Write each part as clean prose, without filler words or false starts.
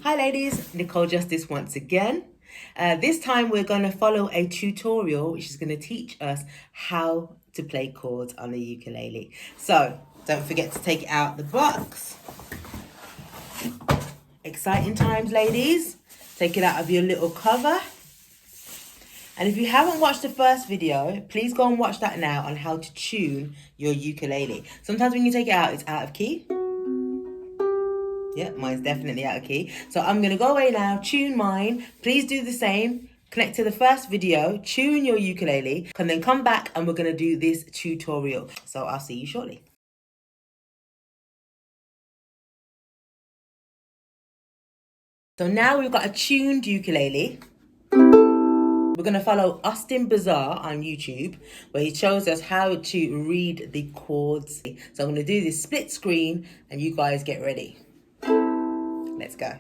Hi ladies, Nicole Justice once again. This time we're going to follow a tutorial which is going to teach us how to play chords on the ukulele. So don't forget to take it out the box. Exciting times, ladies. Take it out of your little cover. And if you haven't watched the first video, please go and watch that now on how to tune your ukulele. Sometimes when you take it out, it's out of key. Yeah, mine's definitely out of key. So I'm going to go away now, tune mine. Please do the same. Connect to the first video, tune your ukulele, and then come back and we're going to do this tutorial. So I'll see you shortly. So now we've got a tuned ukulele. We're going to follow Austin Bazaar on YouTube, where he shows us how to read the chords. So I'm going to do this split screen and you guys get ready. Let's go.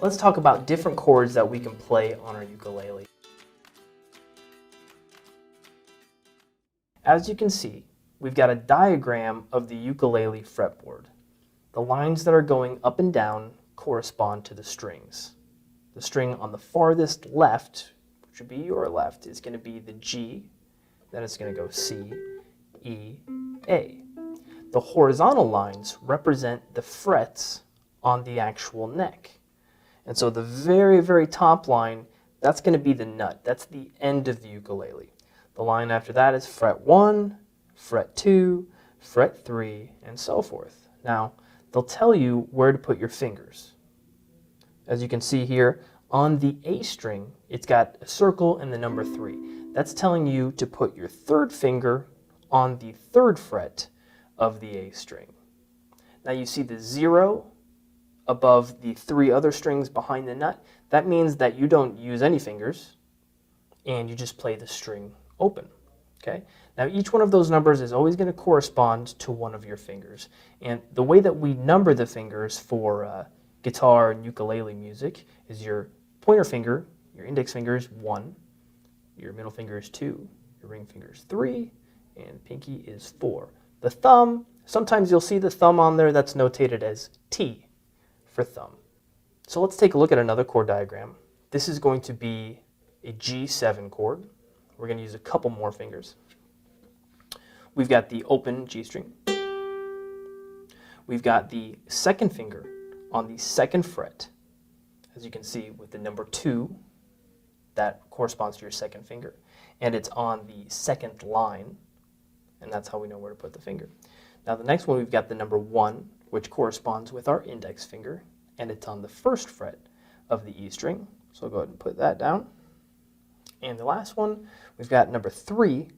Let's talk about different chords that we can play on our ukulele. As you can see, we've got a diagram of the ukulele fretboard. The lines that are going up and down correspond to the strings. The string on the farthest left, which would be your left, is going to be the G, then it's going to go C, E, A. The horizontal lines represent the frets on the actual neck. And so the very, very top line, that's going to be the nut. That's the end of the ukulele. The line after that is fret 1, fret 2, fret 3, and so forth. Now, they'll tell you where to put your fingers. As you can see here, on the A string, it's got a circle and the number 3. That's telling you to put your third finger on the 3rd fret of the A string. Now you see the 0 above the 3 other strings behind the nut. That means that you don't use any fingers and you just play the string open. Okay? Now each one of those numbers is always going to correspond to one of your fingers. And the way that we number the fingers for guitar and ukulele music is your pointer finger, your index finger is 1, your middle finger is 2, your ring finger is 3, and pinky is 4. The thumb, sometimes you'll see the thumb on there that's notated as T for thumb. So let's take a look at another chord diagram. This is going to be a G7 chord. We're going to use a couple more fingers. We've got the open G string. We've got the second finger on the 2nd fret. As you can see with the number 2, that corresponds to your 2nd finger. And it's on the 2nd line, and that's how we know where to put the finger. Now the next one, we've got the number 1, which corresponds with our index finger, and it's on the 1st fret of the E string. So I'll go ahead and put that down. And the last one, we've got number 3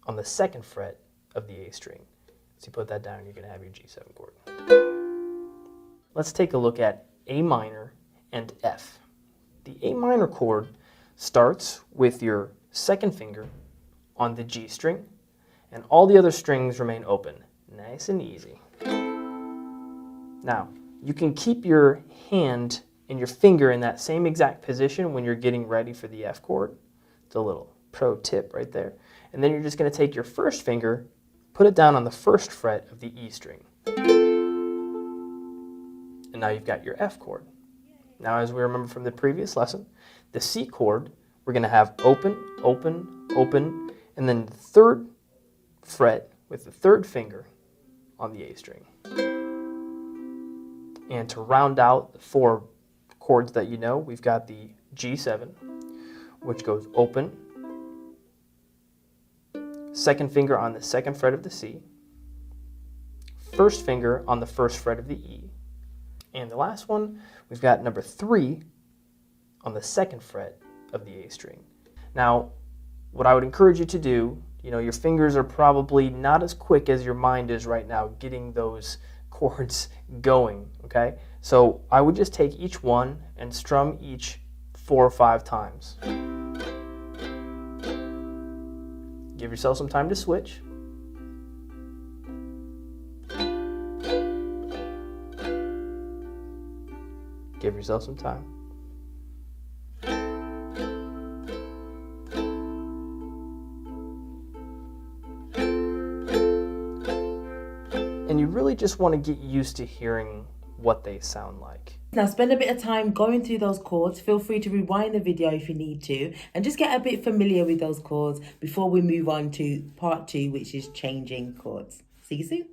on the 2nd fret of the A string. So you put that down, you're going to have your G7 chord. Let's take a look at A minor and F. The A minor chord starts with your 2nd finger on the G string, and all the other strings remain open. Nice and easy. Now, you can keep your hand and your finger in that same exact position when you're getting ready for the F chord. It's a little pro tip right there. And then you're just going to take your 1st finger, put it down on the 1st fret of the E string. And now you've got your F chord. Now, as we remember from the previous lesson, the C chord, we're going to have open, open, open, and then the 3rd fret with the 3rd finger on the A string. And to round out the 4 chords that you know, we've got the G7, which goes open, 2nd finger on the 2nd fret of the C, 1st finger on the 1st fret of the E, and the last one, we've got number 3 on the 2nd fret of the A string. Now, what I would encourage you to do, your fingers are probably not as quick as your mind is right now getting those chords going, okay? So I would just take each one and strum each 4 or 5 times. Give yourself some time to switch. Give yourself some time. and you really just want to get used to hearing what they sound like. Now spend a bit of time going through those chords. Feel free to rewind the video if you need to, and just get a bit familiar with those chords before we move on to part 2, which is changing chords. See you soon.